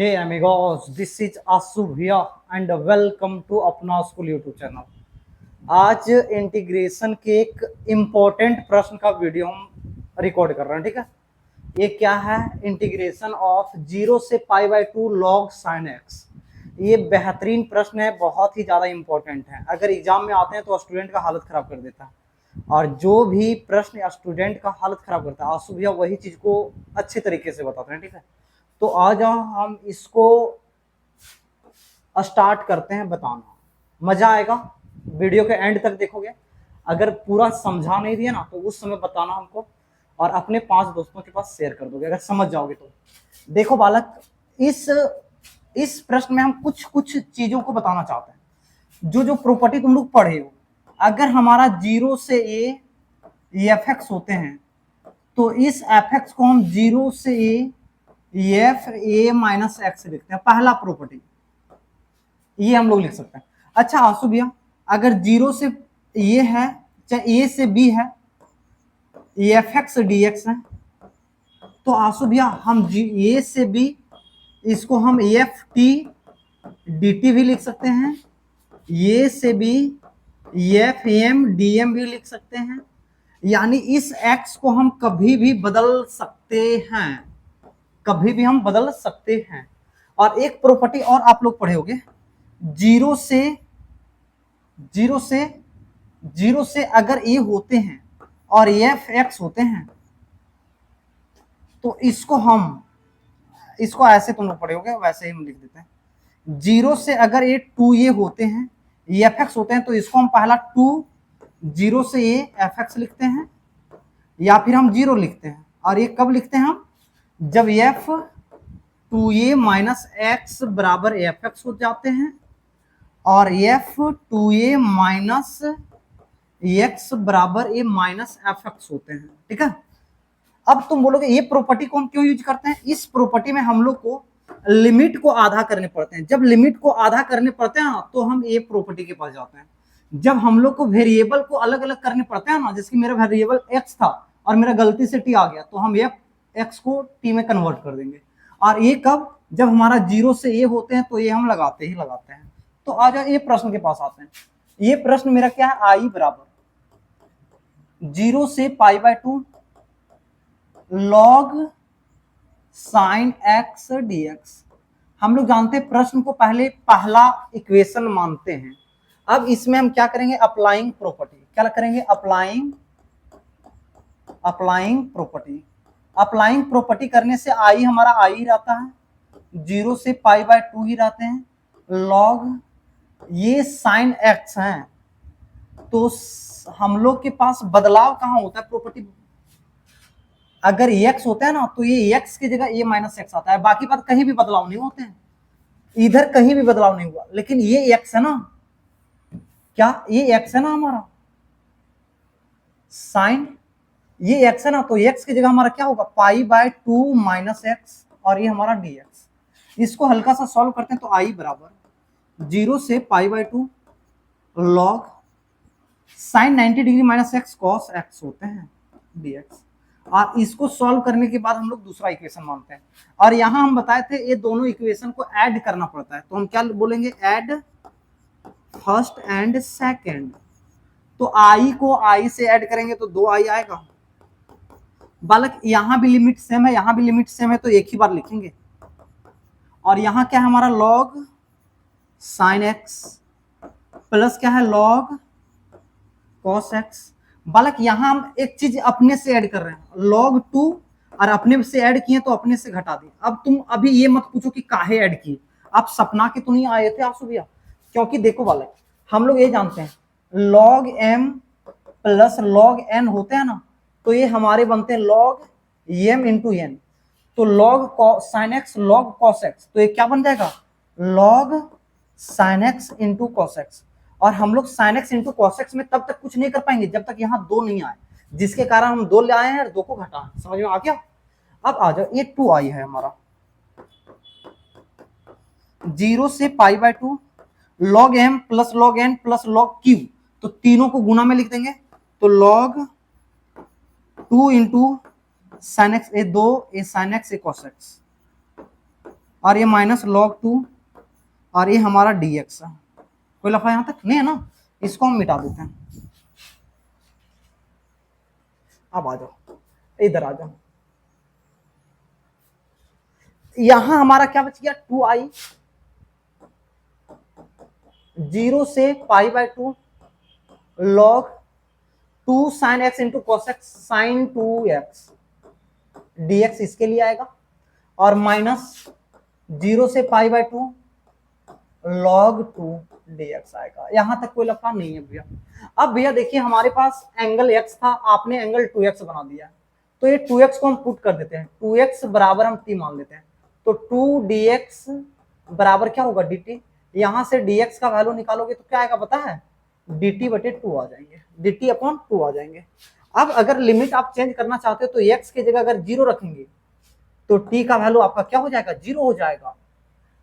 Hey amigos, this is Asu here and welcome to अपना school YouTube channel. आज integration के एक important प्रश्न का वीडियो हम रिकॉर्ड कर रहे हैं, ठीक है। ये क्या है? इंटीग्रेशन ऑफ 0 से π/2 log sin x। ये बेहतरीन प्रश्न है, बहुत ही ज़्यादा इम्पोर्टेंट है। अगर एग्जाम में आते हैं तो स्टूडेंट का हालत ख़राब कर देता है, और जो भी प्रश्न स्टूडेंट का हालत ख़राब करता है आंसू भैया वही चीज़ को अच्छे तरीके से बताते हैं, ठीक है। तो आज हम इसको स्टार्ट करते हैं बताना। मज़ा आएगा, वीडियो के एंड तक देखोगे। अगर पूरा समझा नहीं दिया ना तो उस समय बताना हमको, और अपने 5 दोस्तों के पास शेयर कर दोगे अगर समझ जाओगे तो। देखो बालक, इस प्रश्न में हम कुछ कुछ चीज़ों को बताना चाहते हैं। जो जो प्रॉपर्टी तुम लोग पढ़े हो, अगर हमारा 0 से a fx होते हैं तो इस fx को हम 0 से a माइनस एक्स लिखते हैं। पहला प्रॉपर्टी ये हम लोग लिख सकते हैं। अच्छा आंसू भैया, अगर 0 से ये है, चाहे a से b है, एफ एक्स डी एक्स है, तो आंसू भैया हम a से b इसको हम एफ टी डी टी भी लिख सकते हैं, a से b F M D M भी लिख सकते हैं। यानी इस x को हम कभी भी बदल सकते हैं, कभी भी हम बदल सकते हैं। और एक प्रॉपर्टी और आप लोग पढ़े होंगे, 0 से अगर a होते हैं और एफ एक्स होते हैं तो इसको ऐसे तुम लोग पढ़े होंगे, वैसे ही हम लिख देते हैं। 0 से अगर a 2a होते हैं, एफ एक्स होते हैं, तो इसको हम पहला 0 से a एफ एक्स लिखते हैं, या फिर हम 0 लिखते हैं। और ये कब लिखते हैं हम? जब एफ 2a माइनस एक्स बराबर एफ एक्स हो जाते हैं और एफ 2a माइनस एक्स बराबर ए माइनस एफ एक्स होते हैं, ठीक है। अब तुम बोलोगे ये प्रॉपर्टी को हम क्यों यूज करते हैं? इस प्रॉपर्टी में हम लोग को लिमिट को आधा करने पड़ते हैं। जब लिमिट को आधा करने पड़ते हैं ना तो हम ए प्रॉपर्टी के पास जाते हैं। जब हम लोग को वेरिएबल को अलग अलग करने पड़ते हैं ना, जैसे मेरा वेरिएबल एक्स था और मेरा गलती से टी आ गया, तो हम एफ एक्स को टी में कन्वर्ट कर देंगे। और ये कब? जब हमारा 0 से ए होते हैं तो ये हम लगाते हैं। तो आ जाओ ये प्रश्न के पास आते हैं। ये प्रश्न मेरा क्या है? आई बराबर 0 से π/2 log sin x dx। हम लोग जानते हैं प्रश्न को पहले पहला इक्वेशन मानते हैं। अब इसमें हम क्या करेंगे? Applying property. क्या करेंगे? अप्लाइंग प्रॉपर्टी करने से आई हमारा आई रहता है, 0 से π/2 ही रहते हैं, log ये sin x है। तो हम लोग के पास बदलाव कहाँ होता है? प्रॉपर्टी अगर x होता है ना तो ये x की जगह a माइनस एक्स आता है। बाकी बात कहीं भी बदलाव नहीं होते हैं, इधर कहीं भी बदलाव नहीं हुआ, लेकिन ये x है ना, क्या ये x है ना हमारा साइन, ये x है ना, तो x की जगह हमारा क्या होगा? π/2 माइनस एक्स, और ये हमारा dx। इसको हल्का सा सॉल्व करते हैं तो आई बराबर 0 से π/2 log sine 90 degree minus x cos x होते हैं dx। और इसको सॉल्व करने के बाद हम लोग दूसरा इक्वेशन मानते हैं। और यहां हम बताए थे ये दोनों इक्वेशन को ऐड करना पड़ता है, तो हम क्या बोलेंगे? Add first and second. तो आई को आई से ऐड करेंगे तो 2i आएगा। बालक यहां भी लिमिट सेम है, यहां भी लिमिट सेम है, तो एक ही बार लिखेंगे। और यहां क्या है हमारा? लॉग साइन एक्स प्लस क्या है? Log cos x. बालक यहां हम एक चीज अपने से ऐड कर रहे हैं, log 2, और अपने से ऐड किए तो अपने से घटा दिए। अब तुम अभी ये मत पूछो कि काहे ऐड किए, आप सपना के तो नहीं आए थे आंसू भैया? क्योंकि देखो बालक, हम लोग ये जानते हैं log m plus log n होते हैं ना, तो ये हमारे बनते हैं log m इंटू n। तो log sin x log cos x, तो ये क्या बन जाएगा? log sin x into cos x। और हम लोग sin x into cos x में तब तक कुछ नहीं कर पाएंगे जब तक यहाँ 2 नहीं आए, जिसके कारण हम 2 ले आए हैं और 2 को घटा। समझ में आ गया? अब आ जाओ, ये 2i है हमारा, 0 से π/2 log m plus log n plus log q, तो तीनों को गुना में लिख देंगे। तो log 2 इंटू साइन एक्स, ए 2 ए साइन एक्स ए cos x, और ये माइनस log 2 और ये हमारा dx है। कोई लफड़ा यहाँ तक नहीं है ना, इसको हम मिटा देते हैं। अब आ जाओ, इधर आ जाओ, यहां हमारा क्या बच गया 2i, 0 से π/2 log 2 sin x into cos x sin 2x dx इसके लिए आएगा, और माइनस 0 से π/2 log 2 dx आएगा। यहां तक कोई लफड़ा नहीं है भैया। अब भैया देखिए हमारे पास एंगल x था, आपने एंगल 2x बना दिया, तो ये 2x को हम पुट कर देते हैं, 2x बराबर हम t मान लेते हैं, तो 2 dx बराबर क्या होगा dt। यहां से dx का वैल्यू निकालोगे तो क्या आएगा पता है, dt/2 आ जाएंगे, dt/2 आ जाएंगे। अब अगर लिमिट आप चेंज करना चाहते हो तो x की जगह अगर 0 रखेंगे तो t का वैल्यू आपका क्या हो जाएगा, 0 हो जाएगा।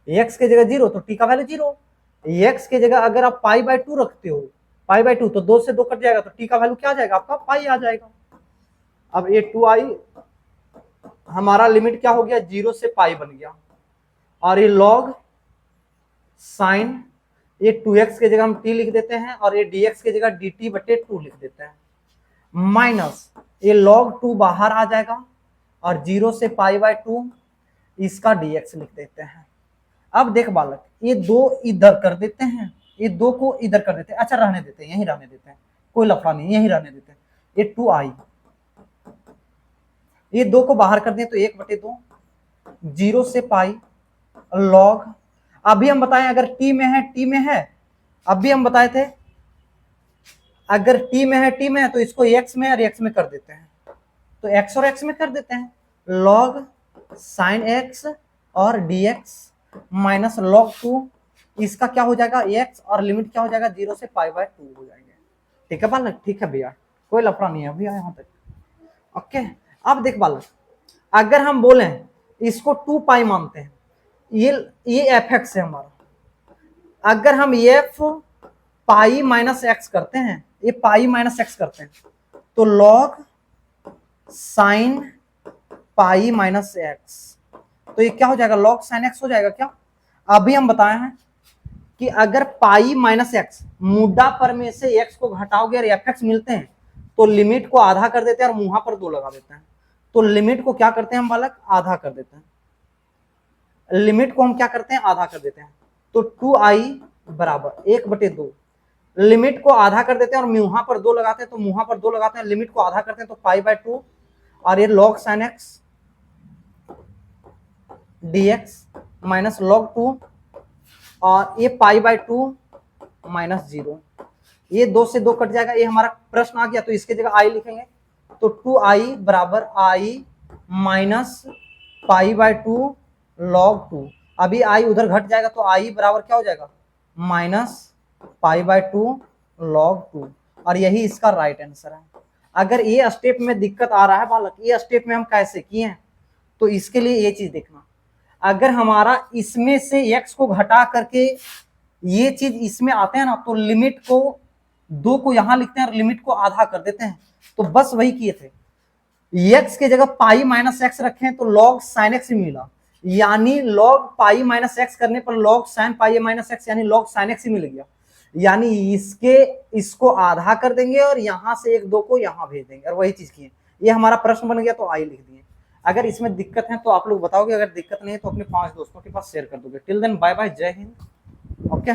x की जगह 0 तो t का वैल्यू 0, x की जगह अगर आप π/2 रखते हो, π/2 तो 2 से 2 कट जाएगा, तो t का वैल्यू क्या आ जाएगा आपका, पाई आ जाएगा। अब ये 2i हमारा लिमिट क्या हो गया, 0 से पाई बन गया, और ये log साइन, ये 2x की जगह हम t लिख देते हैं, और ये dx की जगह dt/2 लिख देते हैं, माइनस ये log 2 बाहर आ जाएगा, और 0 से π/2 इसका dx लिख देते हैं। अब देख बालक, ये दो इधर कर देते हैं, ये दो को इधर कर देते हैं, अच्छा रहने देते हैं, यहीं रहने देते हैं, कोई लफड़ा नहीं, यहीं रहने देते हैं। ये 2i, ये दो को बाहर कर दें तो 1/2, 0 से पाई log, अभी हम बताएं अगर t में है, t में है, अभी हम बताए थे अगर t में है तो इसको x में और x में कर देते हैं, तो x और x में कर देते हैं, log sin x और dx माइनस log 2, इसका क्या हो जाएगा x, और लिमिट क्या हो जाएगा 0 से π/2 हो जाएंगे। ठीक है बालक, ठीक है भैया, कोई लफड़ा नहीं है भैया यहाँ तक। ओके, अब देख बालक, अगर हम बोले इसको 2π मानते हैं, ये fx है हमारा, अगर हम f पाई माइनस एक्स करते हैं, ये पाई माइनस एक्स करते हैं, तो log sine pi minus x, तो ये क्या हो जाएगा, log साइन एक्स हो जाएगा क्या। अभी हम बताए हैं कि अगर पाई माइनस एक्स मुद्दा पर में से एक्स को घटाओगे और एफ मिलते हैं तो लिमिट को आधा कर देते हैं और मुहा पर 2 लगा देते हैं, तो लिमिट को क्या करते हैं हम बालक, आधा कर देते हैं, लिमिट को हम क्या करते हैं, आधा कर देते हैं, तो 2i बराबर 1/2, लिमिट को आधा कर देते हैं और मुहा पर 2 लगाते हैं, तो मुहा पर 2 लगाते हैं, लिमिट को आधा करते हैं, तो π/2, और ये log sin x dx minus log 2, और ये π/2 माइनस 0, ये 2 से 2 कट जाएगा, ये हमारा प्रश्न आ गया, तो इसके जगह i लिखेंगे, तो 2i बराबर i माइनस π/2 log 2, अभी i उधर घट जाएगा, तो i बराबर क्या हो जाएगा, माइनस π/2 log 2, और यही इसका राइट आंसर है। अगर ये स्टेप में दिक्कत आ रहा है बालक, ये स्टेप में हम कैसे किए हैं, तो इसके लिए ये चीज देखना, अगर हमारा इसमें से x को घटा करके ये चीज इसमें आते हैं ना, तो लिमिट को 2 को यहां लिखते हैं और लिमिट को आधा कर देते हैं, तो बस वही किए थे, x की जगह पाई माइनस एक्स रखें तो log sin x ही मिला, यानी log पाई माइनस एक्स करने पर log sin pi minus x यानी log sin x ही मिल गया, यानी इसको आधा कर देंगे और यहां से 1 2 को यहां भेज देंगे, और वही चीज किए, ये हमारा प्रश्न बन गया, तो आई लिख दिए। अगर इसमें दिक्कत है तो आप लोग बताओगे, अगर दिक्कत नहीं है तो अपने 5 दोस्तों के पास शेयर कर दोगे। टिल देन बाय बाय, जय हिंद। ओके।